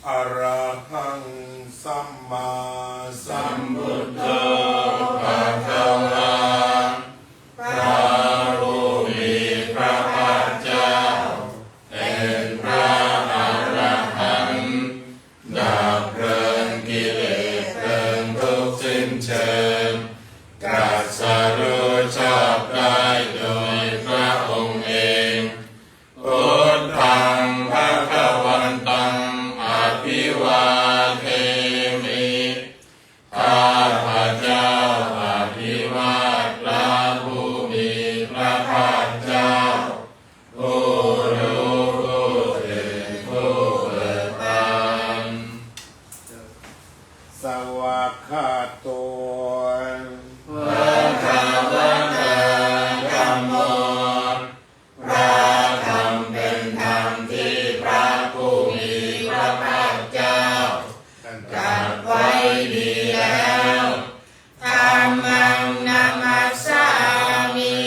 อะระหังสัมมาสัมพุทโธภะคะวะพระผู้มีพระภาคเจ้าเป็นพระอรหันต์ดับเพลิงกิเลสเพลิงทุกข์สิ้นเชิงตรัสรู้ชอบได้โดยพระองค์เองพุทธังภคะวันตังอภิวาเทมิข้าพเจ้าอภิวาทพระผู้มีพระภาคเจ้าผู้รู้ผู้ตื่นผู้เบิกบานสวากขาโตภะคะวะโตธัมโมพระธรรมเป็นธรรมที่พระผู้มีพระภาคเจ้าตรัสไว้ดีแล้วธัมมังนามัสสามิ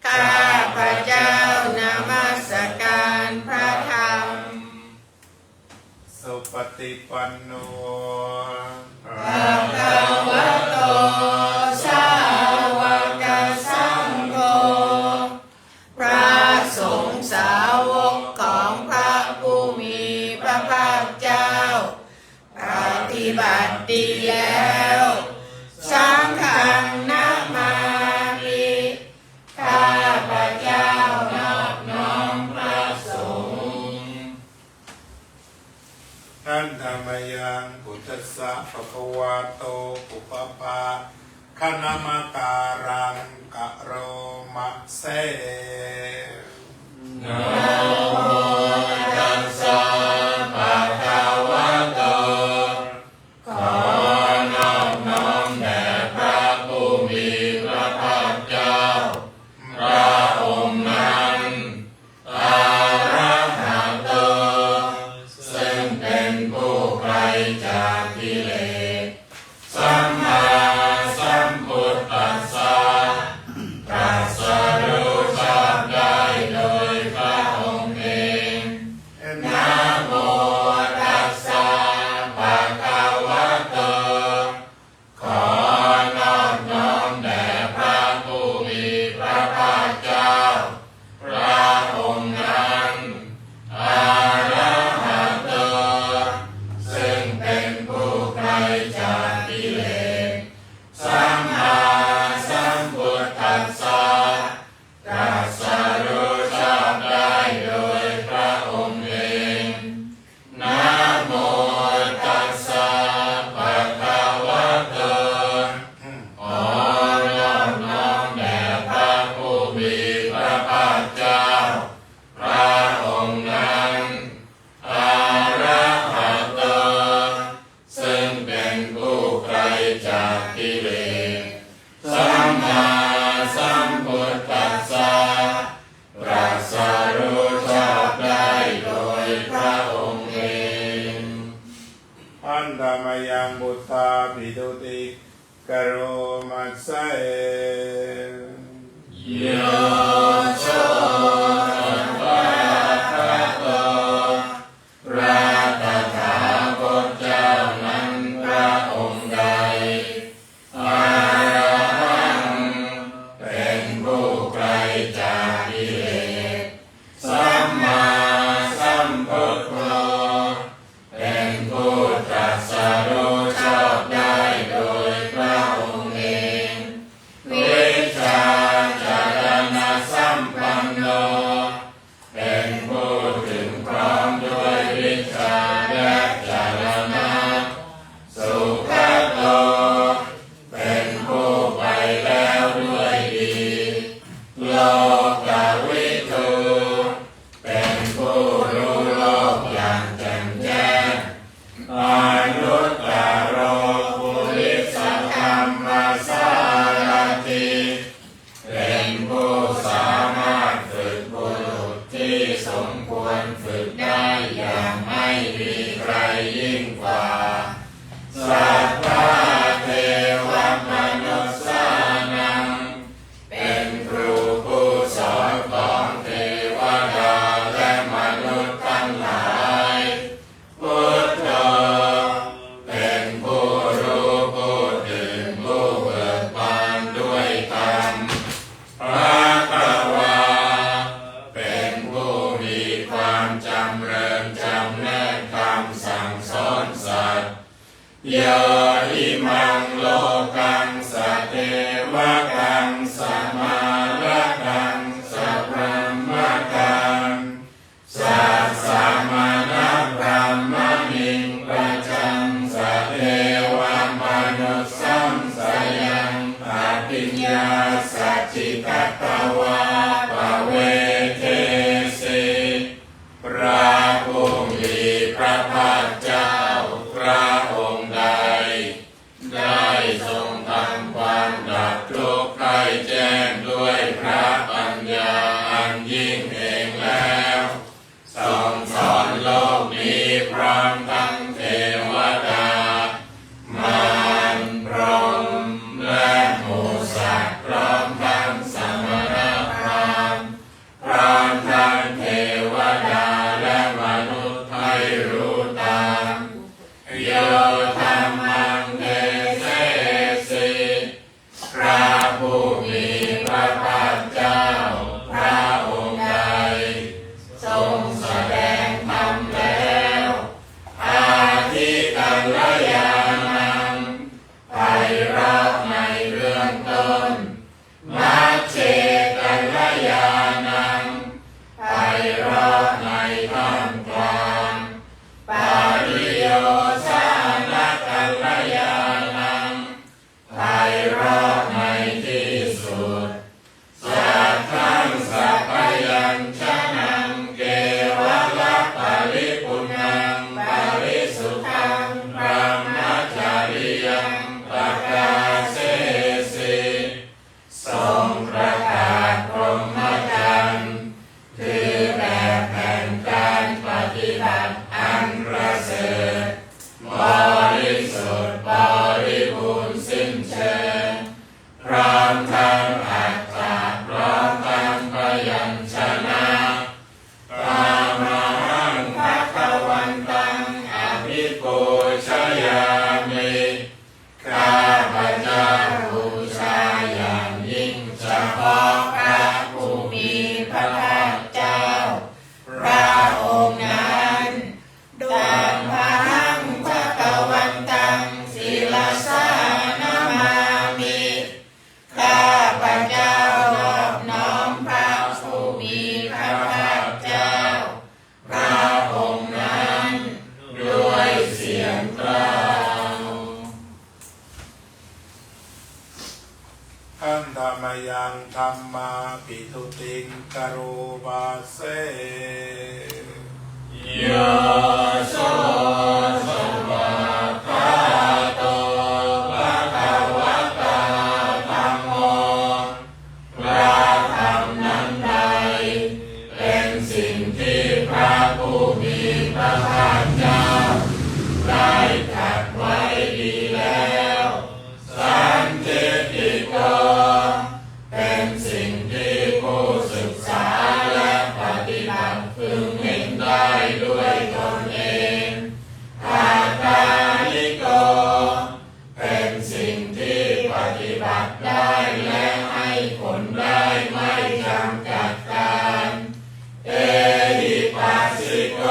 ข้าพเจ้านมัสการพระธรรมสุปฏิปันโนภะคะวะโตสาวกสังโฆพระสงฆ์สาวกของพระผู้มีพระภาคเจ้าปฏิบัติดีแล้วสังฆังนะมามิข้าพเจ้านอบน้อมพระสงฆ์ท่านธรรมยังพุทธัสสะภะคะวะโตปุปปะคณมการังกะโรมะเสนะโมตัสสะภะคะวะโตขอนอบน้อมแด่พระผู้มีพระภาคเจ้าพระองค์นั้นอะระหะโตซึ่งเป็นผู้ไกลจากกิเลสสัมมาสัมพุทธัสสะตรัสรู้ชอบได้โดยพระองค์เองนะโมตัสสะภะคะวะโตขอนอบน้อมแด่พระผู้มีพระภาคเจ้าพระองค์นั้นอะระหะโตซึ่งเป็นผู้ไกลจากกิเลสสัมมาสัมพุทธัสสะตรัสรู้ชอบได้โดยพระองค์เองนะโมตัสสะภะคะวะโตขอนอบน้อมแด่พระผู้มีพระภาคเจ้าพระองค์นั้นอะระหะโตซึ่งเป็นผู้ไกลจากกิเลสสัมมาสัมพุทธัสสะตรัสรู้ชอบได้โดยพระองค์เองอันธรรมยังบุตตาปิตุติกโรมัสสะโยโสภะคะโตพระตถาคตเจ้านั้นพระองค์ใดอะระหังเป็นผู้ไกลจากกิเลสสัมมาสัมพุทโธเป็นผู้ตรัสรู้ชอบได้โดยพระองค์เองวิชาจารณสั วกังสมาละกังสัพพมกังสัสสะมานะพรหมมิงประจังสัพเพวมนุสสัมสยังอภิญญาสัจจิกตวะปะเวเทสิพระผู้มีพระภาคเจ้าพระองค์ใดได้ทรงทำความดับทุกข์ให้แจ้งด้วยพระปัญญาอันยิ่งเองแล้วทรงสอนโลกนี้พร้อมทั้งเทวดามารพรหมและหมู่สัตว์พร้อมทั้งสมณพราหมณ์พร้อมทั้งเทวดาและมนุษย์ให้รู้ตามโยธรรมังเทเสสิพระผู้มีพระภาคเจ้าพระองค์ใดทรงแสดงธรรมแล้วอาทิกัลยาณังไพเราะในเบื้องต้นมัชฌิกัลยาณังไพเราะในท่ามกลางปริโยชานะกัลยาณังไพเราะในที่สุดสัทธังสัพพยัญชนะเกวะละปริปุณังปริสุทธังพรหมจาริยังประกาเสสิทรงประกาศพรหมจรรย์คือแบบแห่งการปฏิบัติอันประเสริฐบริสุทธิ์บริบูรณ์สิ้นเชิงพร้อมทั้งอัตถะพร้อมทั้งพยัญชนะตามหังภคะวันตังอภิปูชยามิข้าพเจ้าบูชาอย่างยิ่งเฉพาะพระผู้มีพระภาคเจ้าพระองค์นั้นด้วยพหังภคะวันตังศิลสานามามิข้าพเจ้านอบน้อมพระผู้มีพระภาคเจ้าพระองค์นั้นด้วยเสียงกล่าว อันธรรมยังธรรมาปิทุติงกโรวาเส โยโสสวากขาโตภะคะวะตาธัมโมพระธรรมนั้นใดเป็นสิ่งที่พระผู้มีพระภาคเจ้าได้ตรัสไว้ดีแล้วสันทิฏฐิโกเป็นสิ่งที่ผู้ศึกษาและปฏิบัติพึงเห็นได้ด้วยตนเองอาตาลิโกเป็นสิ่งที่ปฏิบัติได้และให้ผลได้ไม่จำกัดการเอหิปัสสิโก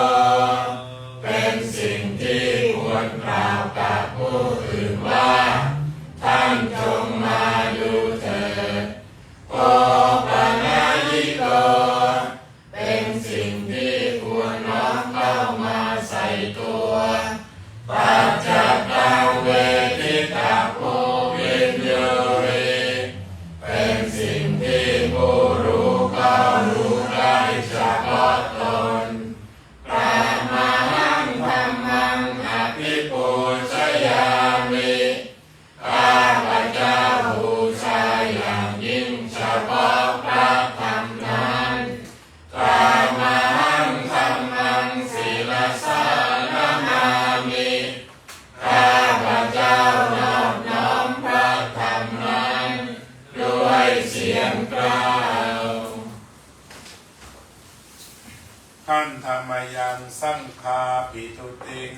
เป็นสิ่งที่ควรกล่าวกับผู้อื่นว่าท่านจงมาดูเถิดโอปนายิโกเป็นสิ่งที่ควรน้อมเข้ามาใส่ตัวปัจจตังเวทิตาโพวิญโยเรเป็นสิ่งที่ผู้รู้ก็รู้ได้เฉพาะตนปะมาหังธัมมังอภิปูชยามิข้าพเจ้าบูชาอย่างยิ่งเฉพาะพระธรรมนั้นตามหังธัมมังศิลสานามามิข้าพเจ้านอบน้อมพระธรรมนั้นด้วยเสียงกล่าว อันธรรมยังสังฆาปิทุติง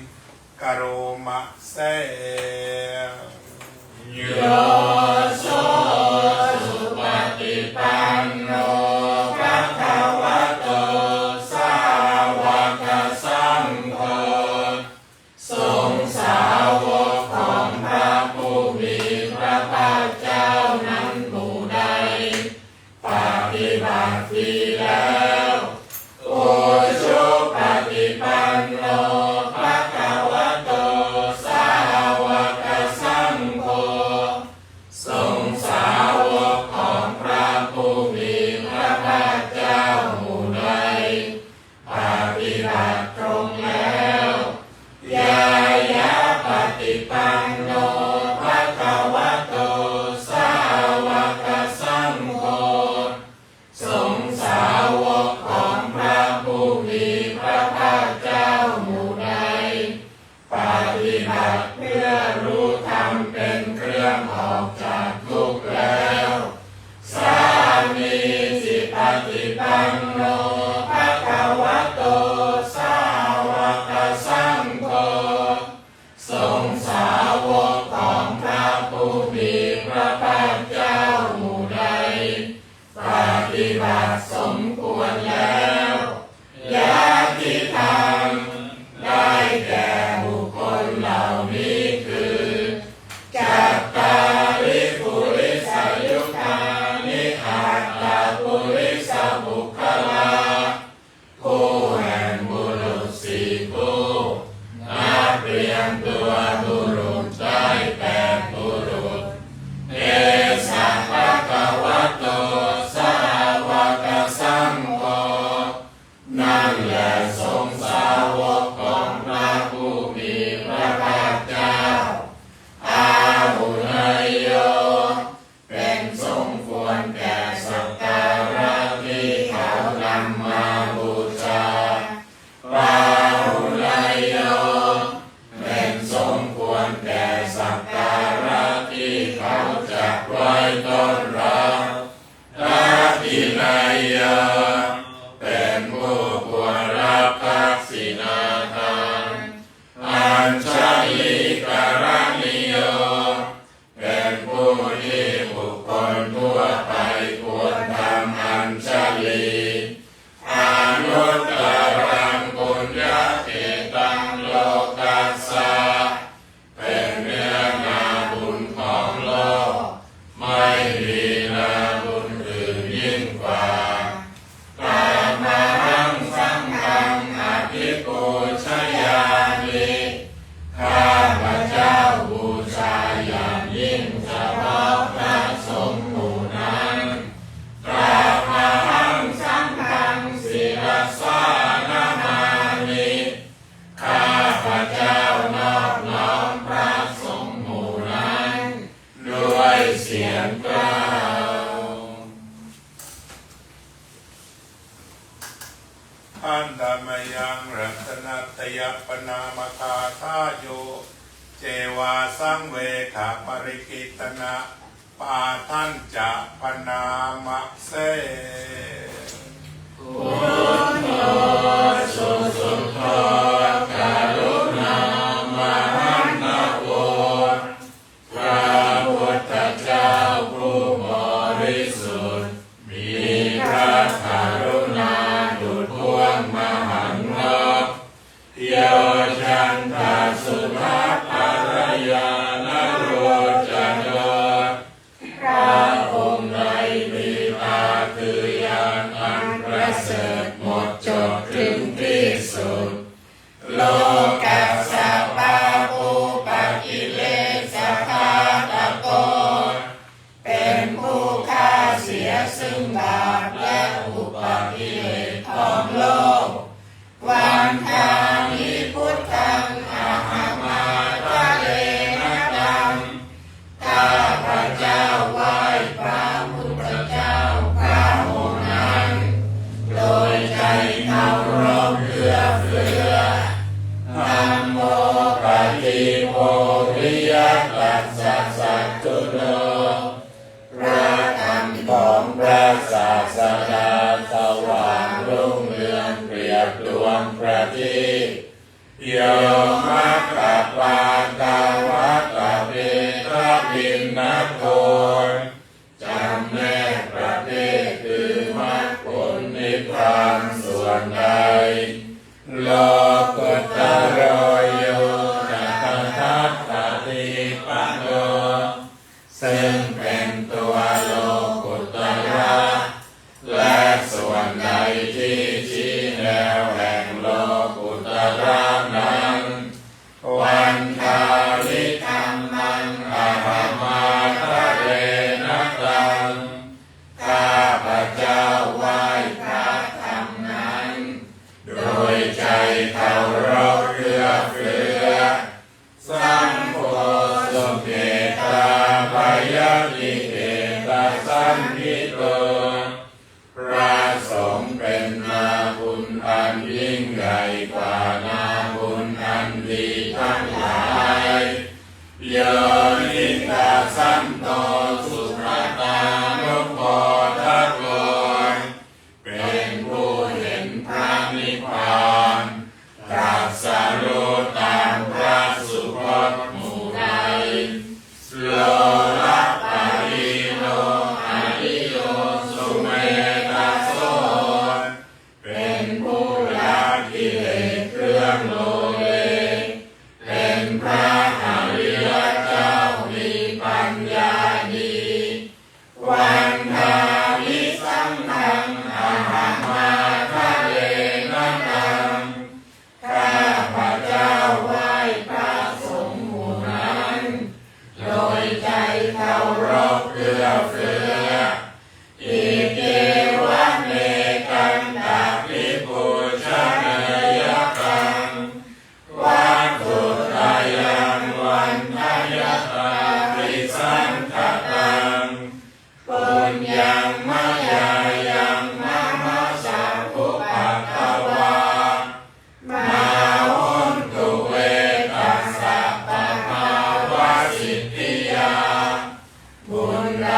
กโรมะเส โยโสสุปฏิปันโนภะคะวะโตสาวกสังโฆทรงสาวกของพระผู้มีพระภาคเจ้า สาวกของพระผู้มีพระภาคเจ้าหมู่ใดปฏิบัติตรงแล้วยายะปฏิปันโนภะคะวะโตสาวกสังโฆสงฆ์สาวกของพระผู้มีพระภาคเจ้าหมู่ใดปฏิบัติเพื่อรู้ธรรมเป็นเครื่องออกจากทุกข์แล้วสามีจิปฏิปันโนภะคะวะโตสาวกสังโฆสงฆ์สาวกของพระผู้มีพระภาคเจ้าหมู่ใดปฏิบัติสมควรแล้วญาติธรรมได้แก่บุคคลเหล่านี้คือจัตตาริปุริสยุคานิอัตตปุริสบุคลาผู้แห่งบุรุษสี่ผู้นับเรียงตัวบุรุษได้แปดบุรุษเอสะภะคะวะโตสาวกสังโฆนั่นแหละสงฆ์สาวกของพระผู้มีพระภาคเจ้าอาหุเนยโยเป็นสมควรแก่สักการะที่เขานำมาบูชาปาหุเนยโยเป็นสมควรแก่สักการะที่เขาจัดไว้ต้อนรับทักขินายโยเป็นผู้ควรรับทักษิณาทานอัญชลีการนิโยเป็นผู้ที่บุคคลทั่วไปควรทำอัญชลีอนุตตรังปุญญเขตังโลกัสสะเป็นเนื้อนาบุญของโลกไม่มีนาบุญอื่นยิ่งกว่าตามหังสังฆังอภิปูชยามิข้าพเจ้าบูชาอย่างยิ่งเฉพาะพระสงฆ์หมู่นั้นตราหังสังฆังศิรสานามามิข้าพเจ้านอบน้อมพระสงฆ์หมู่นั้นด้วยเสียงกล่าวอันดามยังรัตนัตยปนามคาทาโยเจวาสังเวขาปริกิตนะปาทันจะปนามะเสพุทโธสุสุโธกรุณามหันตโวพระพุทธเจ้าผู้บริสุทธิ์มีพระกรุณาดุจพวงมหันต์นกโยชันตสุภัพพรยานโรจโนพระองค์ใดมีตาคือญาณอันประเสริฐหมดจดถึงที่สุดโลกัสสะปาปูปะกิเลสคาตโกเป็นผู้ฆ่าเสียซึ่งบาปและอุปกิเลสของโลกวันทามิพุทธังอะหังมาทะเลนะดังข้าพระเจ้าไหว้พระพุทธเจ้าพระองค์นั้นโดยใจเคารพเอื้อเฟื้อธัมโมปฏิโภวิยตัสสะสัตตุโนพระธรรมของพระศาสดาสว่างรุ่งเรืองเปรียบดวงพระอาทิตย์โยมัคคปาตาวัตตเวทวินนโกจำแนกประเภทคือมรรคผลนิพพานส่วนใดโลกุตตรโยจะทัตตติปันโนซึ่งเป็นตัวโลกุตตระและส่วนใดที่ชี้แนวแห่งโลกุตตระนั้นวันทาลิธรรมังอะหังมาทะเลน งข้าพเจ้าไหว้พระธรรมนั้นโดยใจเคารพเอื้อเฟื้อสังโฆสุเมตตาภยวิเอตสันนิโตพระสงฆ์เป็นนาบุญอันยิ่งใหญ่กว่านาบุญอันดีทั้งหลายโยนิกาสันโตสุขตานุโพธโกเป็นผู้เห็นพระนิพพานตรัสรู้ตามพระสุคตหมู่ใดโลละปาริโนอริโยสุเมธาโสเป็นผู้ละกิเลสเครื่องโลเลเป็นพระอริยเจ้ามีปัญญาดีวันทาวิสังฆังอาหังมาทะเลนะตังข้าพเจ้าไหว้พระสงฆ์หมู่นั้นโดยใจเคารพเอื้อเฟื้ออิเกวะเมกังตาภิปุชเนยกังวัตถุตายังวันทายตาริสังขตังปุญญังมยายังนามาสาภุปัตตวามหนตุเวตัสสะปะภาวะสิทธิยาบุญใด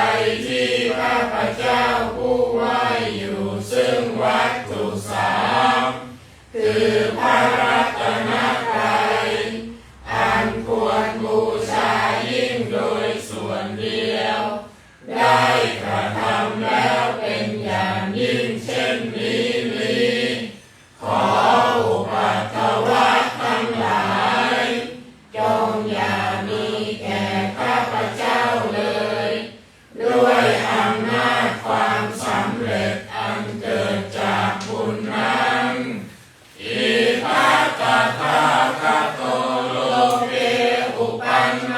ที่ข้าพเจ้าผู้ไหว้อยู่ซึ่งวัตถุสามคือพระรัตนตรัยอันควรบูชายิ่งโดยส่วนเดียวได้กระทำแล้วเป็นอย่างยิ่งเช่นนี้ขออุปัฏฐวะทั้งหลายจงอย่ามีแก่ข้าพเจ้าเลยด้วยอำนาจความสำเร็จอันเกิดจากบุญนั้นอิทัตตาคโตโลเกอุปันโน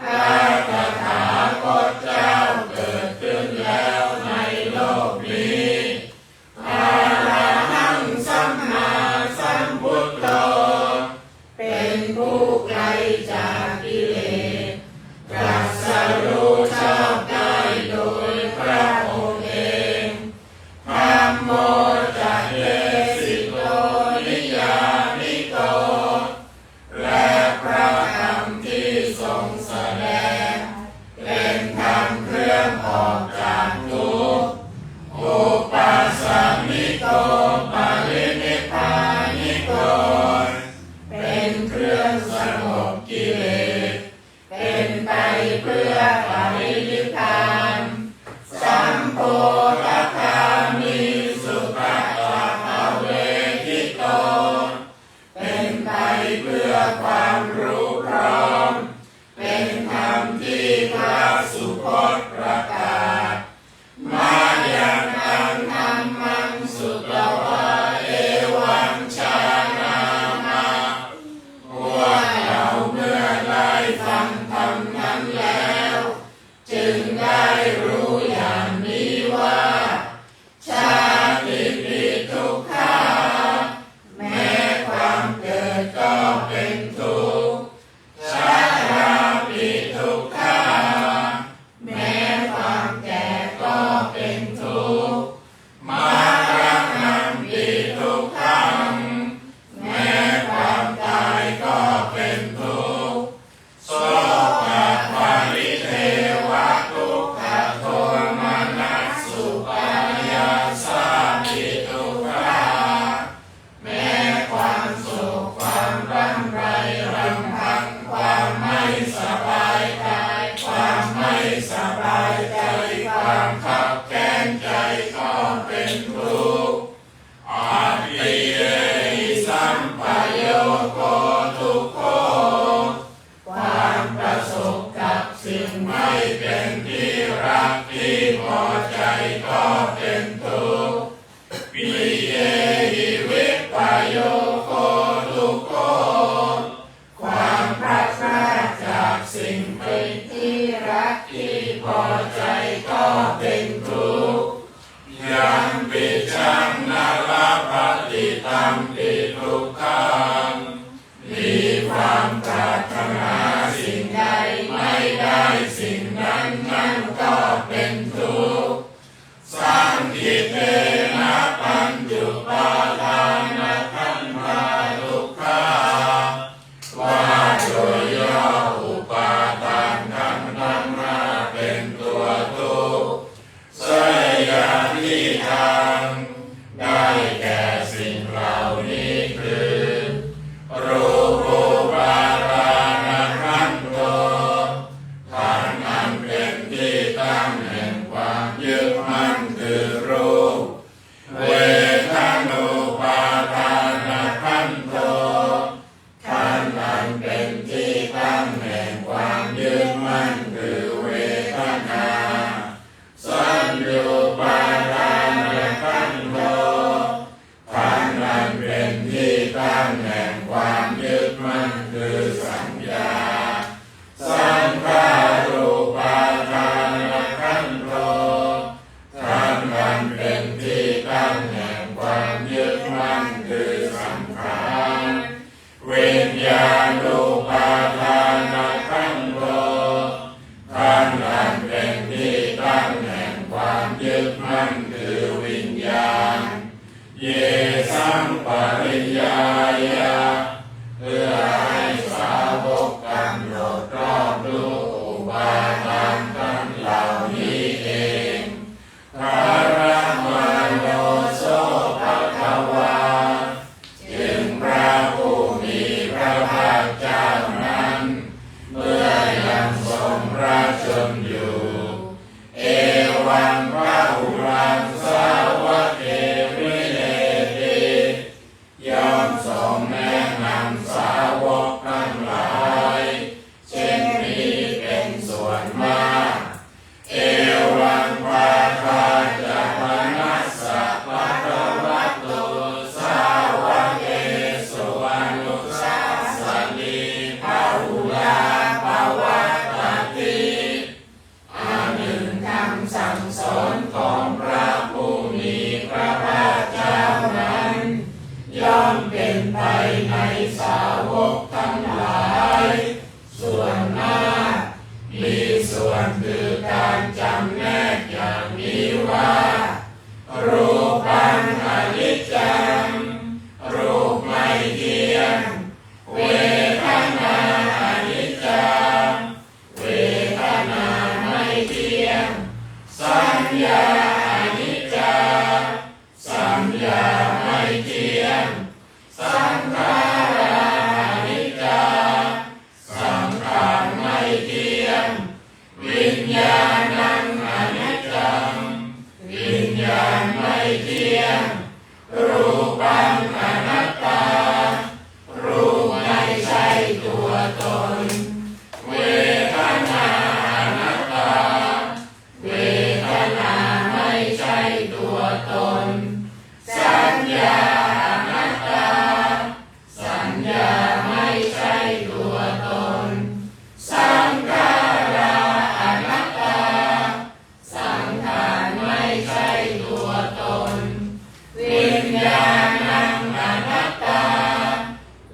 พระตถาคตเจ้าเกิดขึ้นแล้วในโลกนี้อะระหังสัมมาสัมพุทโธเป็นผู้ไกลจากกิเลสตรัสรู้ชอบได้โดยพระองค์เองธัมโมจักเตสิโกนิยานิโกและพระธรรมที่ทรงแสดงเป็นธรรมเครื่องออกจากทุกข์อุปัสสมิโกปรินิพพานิโกเป็นเครื่องสงบกิเลสเป็นไปเพื่อปรินิพพานสัมโพธคามิสุขะภเวทิโตเป็นไปเพื่อความรู้พร้อมเป็นธรรมที่พระสุคตประกาศมายังอังธรรมังสุตวะเอวังชานามาว่าเราเมื่อได้ฟังธรรมนั้นแล้วจึงได้รู้อย่างนี้ว่าชาติปิทุกขาแม้ความเกิดก็เป็นทุกข์ชราปิทุกขาแม้ความแก่ก็เป็นทุกข์มรณะปิทุกขังแม้ความตายก็เป็นทุกข์โสกปริเทวทุกขโทมนัสสุปายาสาปิทุกขาแม้ความโศกความร่ำไรรำพันความไม่สบายกายความไม่สบายใจความขับแค้นใจก็เป็นทุกข์อาทิเยสัมปโยโกทุกโขความประสบกับสิ่งไม่เป็นที่รักที่พอใจก็เป็นทุกข์ปิเยหิวิปโยโกทุกโขความพลาดพลาดจากสิ่งเป็นที่รักที่พอใจ วิชังนาลาภติตัมปิทุกขังมีความปรารถนาสิ่งใดไม่ได้สิ่งนั้นนั้นก็เป็นทุกข์สังคิเตนะปัญจุปาทานขันธาทุกขาว่าโดยย่ออุปาทานขันธ์ทั้งห้าเป็นตัวทุกข์สยามที่ทางได้แก่สิ่งเหล่านี้คือรูปุปาทานขันธ์โตขันธ์อันเป็นที่ตั้งแห่งความยึดมั่นคือรูปเวทนุปาทานขันธ์โตขันธ์อันเป็นที่ตั้งแห่งความยึดมั่นคือเวทนาสัญญูปาทานขันธ์โตขันธ์อันเป็นที่ตั้งแห่งความยึดมั่นคือสัญญาสังขารูปาทานขันธ์โตขันธ์อันเป็นที่ตั้งแห่งความยึดมั่นคือสังขารวิญญาณูปาทานขันธ์โตขันธ์อันเป็นที่ตั้งแห่งความยึดมั่นคือวิญญาณเยสังปริยายะเพื่อให้สาวกกำหนดรอบรู้อุปาทานทั้งเหล่านี้เองพระรัตมโนโสภควาจึงพระผู้มีพระภาคเจ้านั้นเมื่อยังทรงพระชนอยู่เอวังพระอุรังสาวกเอวิเลติย่อมทรงแนะนำสาวกทั้งหลายเช่นนี้เป็นส่วนมากเอวังภาคาจะพนัสสะภะคะวะโตสาวกเอสุอนุสาสนีภาหุลาภาวะตติอันหนึ่งคำสั่งสอนของพระผู้มีพระภาคเจ้านั้นย่อมเป็นไปในสาวกทั้งหลายส่วนมากมีส่วนคือการจำแนกอย่างนี้ว่ารูปังอนิจจังรูปไม่เที่ยงเวทนาอนิจจังเวทนาไม่เที่ยงสัญญาอนิจจังสัญญาไม่เที่ยงสังขาราอนิจจังสังขารไม่เที่ยงวิญญาณังอนิจจังวิญญาณไม่เที่ยงรูปังอนัตตารูปไม่ใช่ตัวตนเวทนาอนัตตาเวทนาไม่ใช่ตัวตนสัญญาอนัตตาสัญญาไม่ใช่ตัวตนสังขาราอนัตตาสังขารไม่ใช่ตัวตนวิญญาณังอนัตตา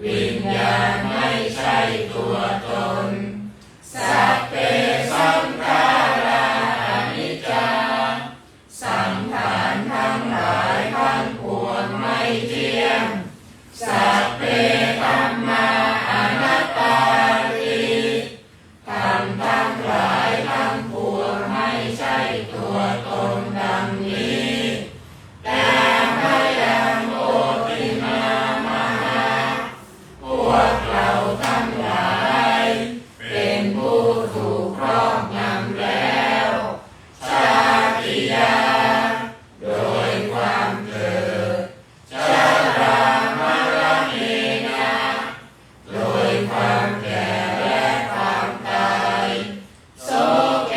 วิญญาณไม่ใช่ตัวตนสัพเพสังขาราอนิจจาสังขารทั้งหลายทั้งปวงไม่เที่ยงสัพเพธัมมาอนัตตาติธรรมทั้งหลายทั้งปวงไม่ใช่ตัวตนดังนี้แต่พยังโอตินามหาพวกเราทั้งหลายเป็นผู้ถูกครอบงำแล้วชาติยาโดยความเกิดชรามรณะโดยความแก่และความตายโสเก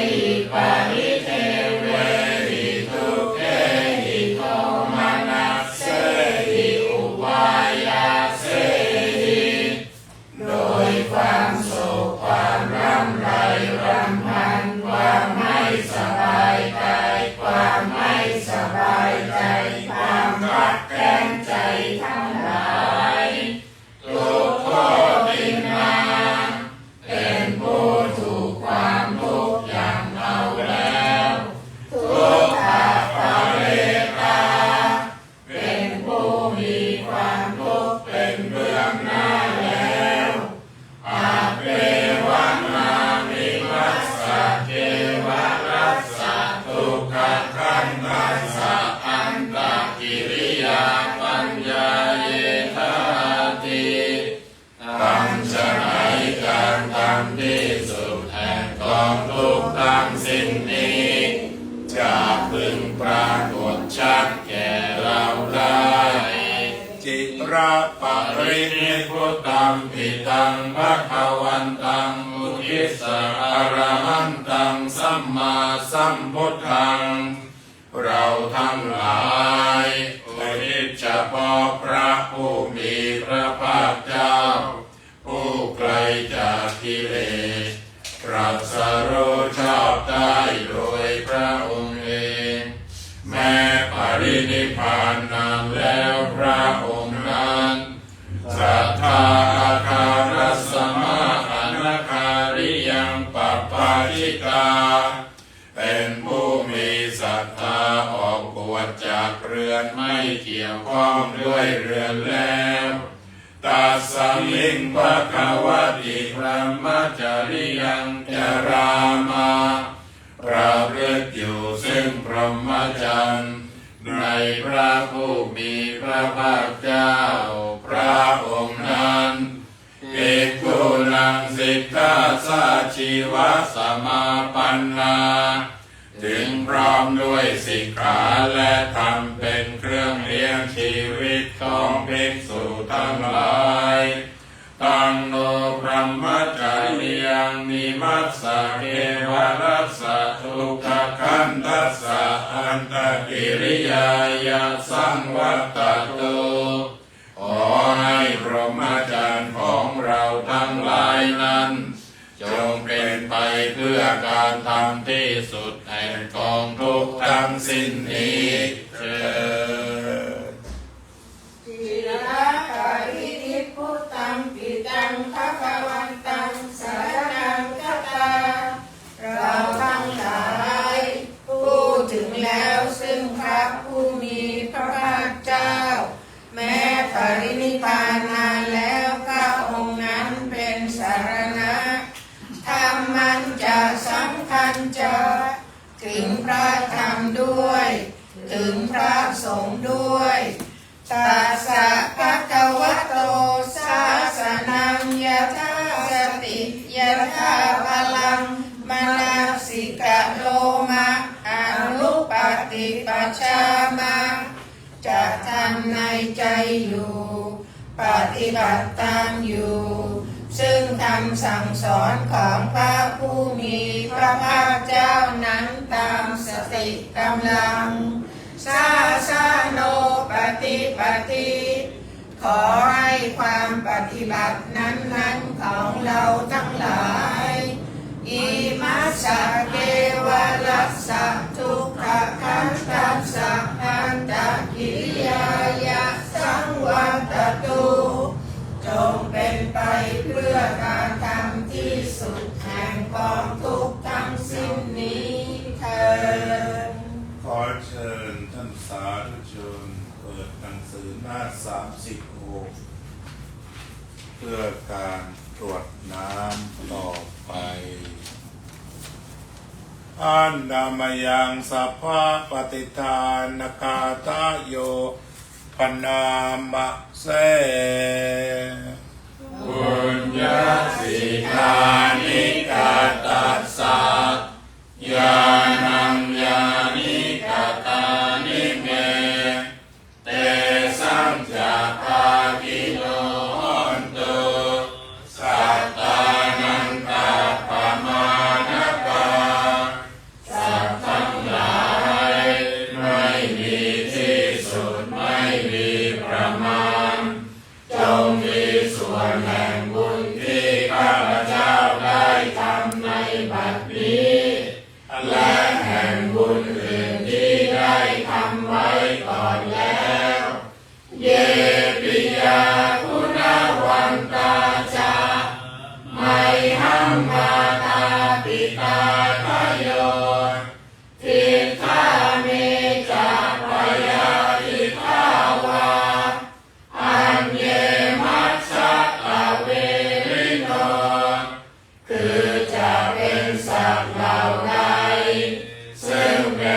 หิปาริเทเว สิ้นนี้จะพึงปรากฏชัดแก่เราได้จิระปะรินิพพุตังปิตังภคะวันตังอุทิสอะระหันตังสัมมาสัมพุทธังเราทั้งหลายอุทิศเฉพาะพระผู้มีพระภาคเจ้าผู้ไกลจากกิเลสตรัสรู้ชอบได้โดยพระองค์เองแม้ปรินิพพานนานแล้วพระองค์นั้นสัทธาอาคารัสมาอนาคาริยังปัปปาชิกาเป็นผู้มีศรัทธาออกบวชจากเรือนไม่เกี่ยวข้องด้วยเรือนแล้วตัสสมิงภควติพระมจริยังจรามาประพฤติอยู่ซึ่งพรหมจรรย์ในพระผู้มีพระภาคเจ้าพระองค์นั้นภิกขุนังสิกขาสาชีวะสมาปันนาถึงพร้อมด้วยสิกขาและธรรมเป็นเครื่องเลี้ยงชีวิตของภิกษุทั้งหลายตังโนพรหมจริยังนิมัสสะเกวรัสสะทุกขคันทัสสะอันตกิริยายะสังวัตตตุขอให้พรหมจรรย์ของเราทั้งหลายนั้นจงเป็นไปเพื่อการทำที่สุดแห่งกองทุกข์ทั้งสิ้นนี้เถิดจิระปะรินิพพุตังปิตังภคะวันตังสรณังคัจฉาเราทั้งหลายผู้ถึงแล้วซึ่งพระผู้มีพระภาคเจ้าแม้ปรินิพพานนานแล้วพระองค์นั้นเป็นสรณะธรรมมันจะสำคัญจะถึงพระธรรมด้วยถึงพระสงฆ์ด้วยตัสสะภะคะวะโตสาสนังยะถาสติยะถาพลังมนัสสิกะโลมะอนุปฏิปัชฌามาจะทำในใจอยู่ปฏิบัติตามอยู่ซึ่งคำสั่งสอนของพระผู้มีพระภาคเจ้านั้นตามสติกำลังสาสาโนปฏิปฏิขอให้ความปฏิบัตินั้นของเราทั้งหลายอิมัสสะเกวรัสสะทุกขคันทัสสะอันตกิริยายะสังวัตตุจงเป็นไปเพื่อการทำที่สุดแห่งกองทุกข์ทั้งสิ้นนี้เถิดขอเชิญท่านสาธุชนเปิดหนังสือหน้า36เพื่อการตรวจน้ำต่อไปอันดามยังสัพพะปฏิทานกาตาโยปนามะเสปุญญสิกขานิกาตัสสะญาณัญญาณิกาตานิเมเตสัมจะภาคิโนหนตุสัตตานันตาปมานะปาสัตว์ทั้งหลายไม่มีที่สุดไม่มีประมาณจงมีส่วนแห่งบุญที่ข้าพเจ้าได้ทำในบัดนี้และแห่งบุญอื่นที่ได้ทำไว้ก่อนแล้วเยปิยาคุณวันตาจาไมหัมมาตาปิตาทะโยทิฏฐาเมจาปยาทิทาวาอันเยมัสสะอเวริโนคือจะเป็นสัตว์เหล่าใดซึ่งเป็น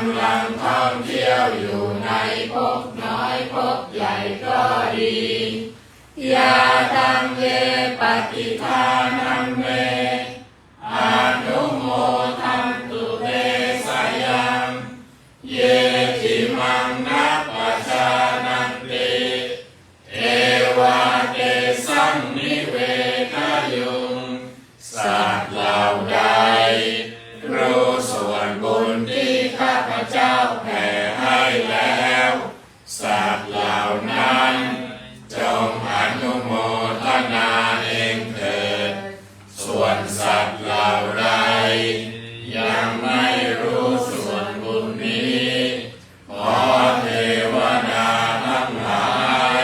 ำลังท่องเที่ยวอยู่ในภพน้อยภพใหญ่ก็ดียาตังเยปฏิทานังเมอนุโมทันตุเตสยังเยจิมังนัปปชานันติเอวาเตสังนิเวทยุงสัตว์เหล่าใดรู้ส่วนบุญที่ข้าพเจ้าแผ่ให้แล้วสัตว์เหล่านั้นจงอนุโมทนาเองเถิดส่วนสัตว์เหล่าใดยังไม่รู้ส่วนบุญนี้ขอเทวดาทั้งหลาย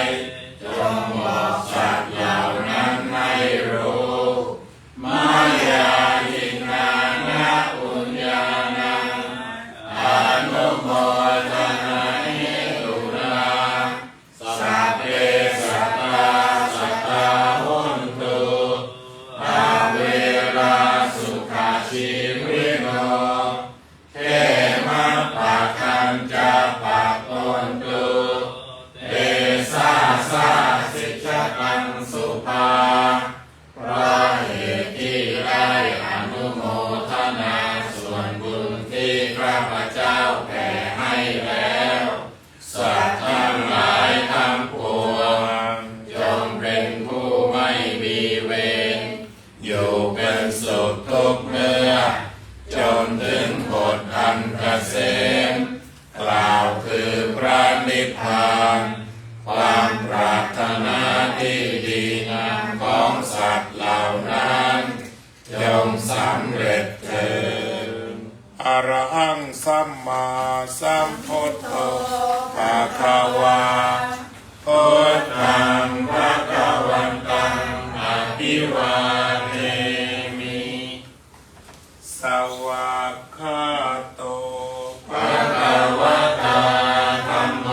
จงบอกสัตว์เหล่านั้นให้รู้มายาหินานะปุญญานังอนุโมทนาเหตุราสัพเพสัตตาสัตตาหุนตุอาเวราสุขาชีวิโนเขมาปะคันจะปะปนตุเตสาสาสิจตังสุภาเพราะเหตุที่ได้อนุโมทนาส่วนบุญที่ข้าพเจ้าแผ่ให้แล้วสัตว์ทั้งหลายทั้งปวงจงเป็นผู้ไม่มีเวรอยู่เป็นสุขทุกเมื่อจนถึงผลอันเกษมกล่าวคือพระนิพพานความปรารถนาที่ดีงามของสัตว์เหล่านั้นจงสำเร็จเถิดอรหังสัมมาสัมพุทโธภะคะวาพุทธังภะคะวันตังอภิวาเทมิสวากขาโตภะคะวะตาธัมโม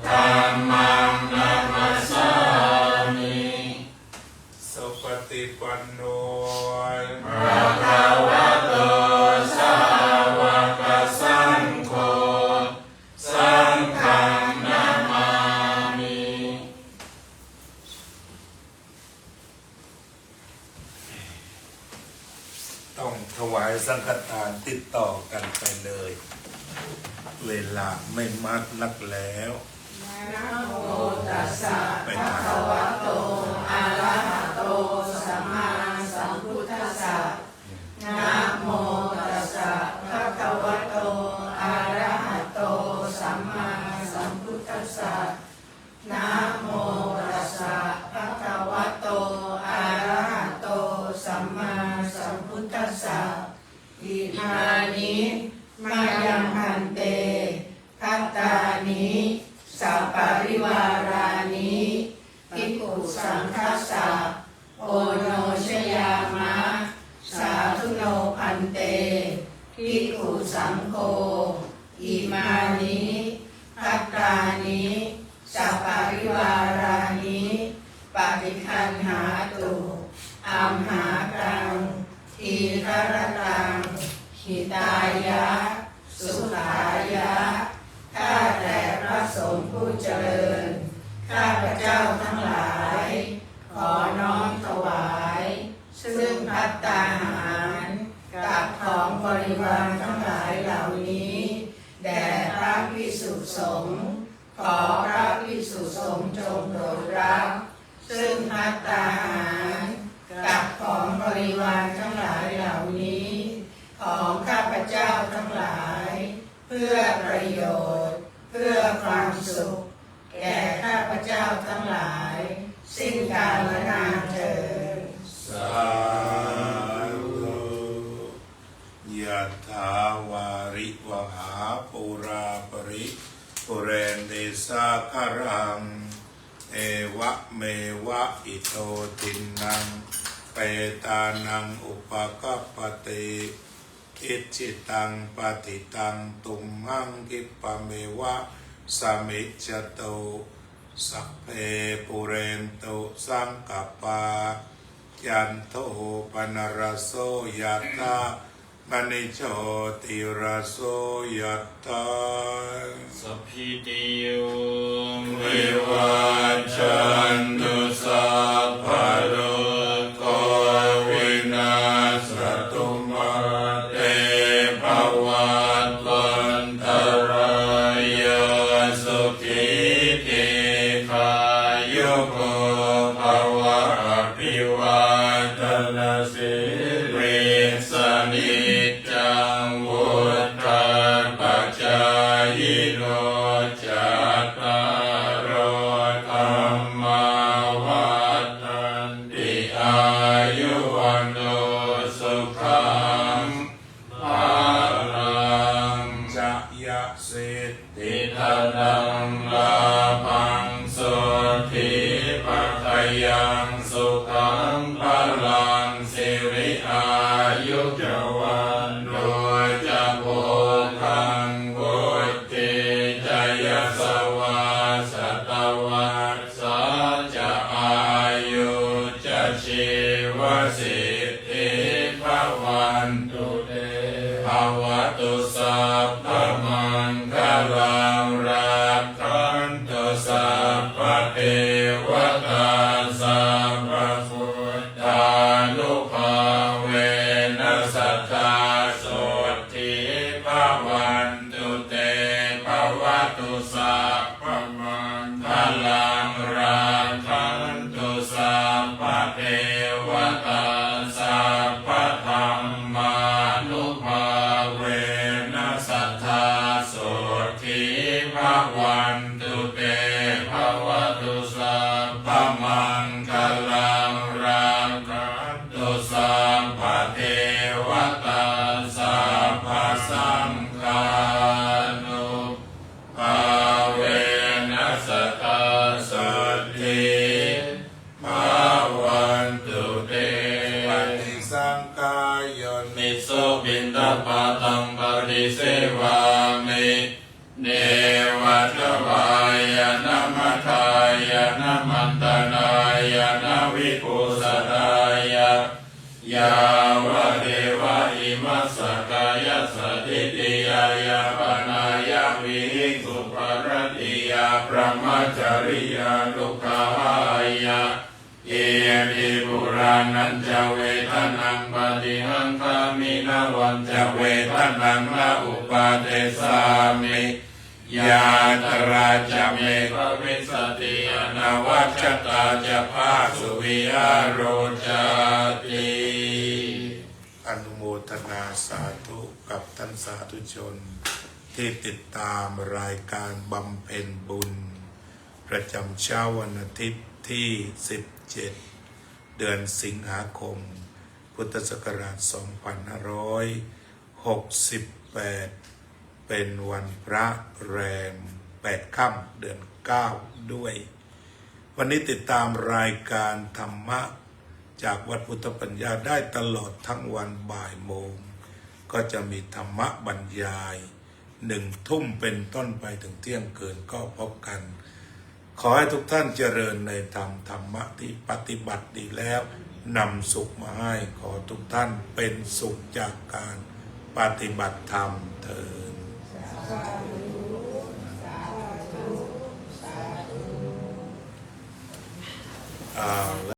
ธัมมังนัมมัสสามิสุปฏิปันโนภะคะวะโตสาวกสังโฆสังฆังนามามิต้องถวายสังฆทานติดต่อกันไปเลย เวลาไม่มากนักแล้วนะโมตัสสะภะคะวะโตอะระหะโตสัมมาสัมพุทธัสสะนะโมตัสสะภะคะวะโตอะระหะโตสัมมาสัมพุทธัสสะนะโมตัสสะภะคะวะโตอะระหะโตสัมมาสัมพุทธัสสะอิมานิมายังพันเตภัตตานิสัพปริวารานิภิกขุสังฆัสสะโอโนชยามะสาธุโนพันเตภิกขุสังโฆอิมานิภัตตานิสัพปริวารานิปฏิคันหาตุอัมหากังทีฆรตังหิตายะสุขายะข้าแต่พระสงฆ์ผู้เจริญข้าพเจ้าทั้งหลายขอน้อมถวายซึ่งภัตตาหารกับของบริวารทั้งหลายเหล่านี้แด่พระภิกษุสงฆ์ขอพระภิกษุสงฆ์จงโปรดรับซึ่งภัตตาหารกับของบริวารทั้งหลายเหล่านี้ของข้าพเจ้าทั้งหลายเพื่อประโยชน์เพื่อความสุขแก่ข้าพเจ้าทั้งหลายสิ้นกาลนานเถิดสาธุยะถาวาริวหาปุราปริปุเรนติสาคารังเอวะเมวะอิโตทินังเปตานังอุปกัปปติอิจิตังปฏิตังตุมหังกิปะเมวะสมิจจโตสัพเพปุเรนโตสังกปปายันโทปนรสโสยะถา มณิโชติระโสยัตตา สัพพิติโย วิวัชชันตุสัพพะโรโควินาศตุมาเตภวัตวันตรายสุขีติขายุโกภวะอภิวาทนาสิริสนิจจังวุฒาปัจจายโนจัตตารโอธรรมาวัฏันติอายุวันโนสุขังภาลังจะยะสิทธิธนังลาภังสุธิปัฏฐยังสุขังภาลังสิริอายุจวันโนจะโภคังวุติจยสวาสตวัสสะจะอายุจะชีวสิทธิภวันตุเตภวตุสัพพมังคลังรักขันตุสัพพเทวตาสัพพพุทธานุภาเวนัสสัทธาโสทิภวันตุเตภวตุสัพพมังคลังรักขันตุสัพพเทวตาสัพพธรรมานุภาเวนัสสัทธาโสทิภวันตุเตภวตุสัพพมังคลังรักขันตุสัพพเทวตาสัพพสังฆานุภาเวนัสสัทธาโสทิภวันตุเตปฏิสังขายนิโสปินทปาตังปริเสวามิเนวัตวายนะมัทายนะมันตนายนะวิปุสตายยาวะเทวะอิมัสสกายสติติยายาปนายาวิหิงสุปรติยาพระมัจจริยาลุกขายาเอหิปุรานันจะเวทนังปฏิหังคามินาวันจะเวทนังนาอุปาเทสามิยาตราจะเมภวิสติอนาวัชตาจะภาสุวิหารโรจติอนุโมทนาสาธุกับท่านสาธุชนที่ติดตามรายการบำเพ็ญบุญประจำเช้าวันอาทิตย์ที่ 17 เดือนสิงหาคม พุทธศักราช 2568 เป็นวันพระแรม 8 ค่ำเดือน 9 ด้วย วันนี้ติดตามรายการธรรมะจากวัดพุทธปัญญาได้ตลอดทั้งวันบ่ายโมง ก็จะมีธรรมะบรรยาย1 ทุ่มเป็นต้นไปถึงเที่ยงคืนก็พบกัน ขอให้ทุกท่านเจริญในธรรมะที่ปฏิบัติดีแล้วนำสุขมาให้ขอทุกท่านเป็นสุขจากการปฏิบัติธรรมเถิด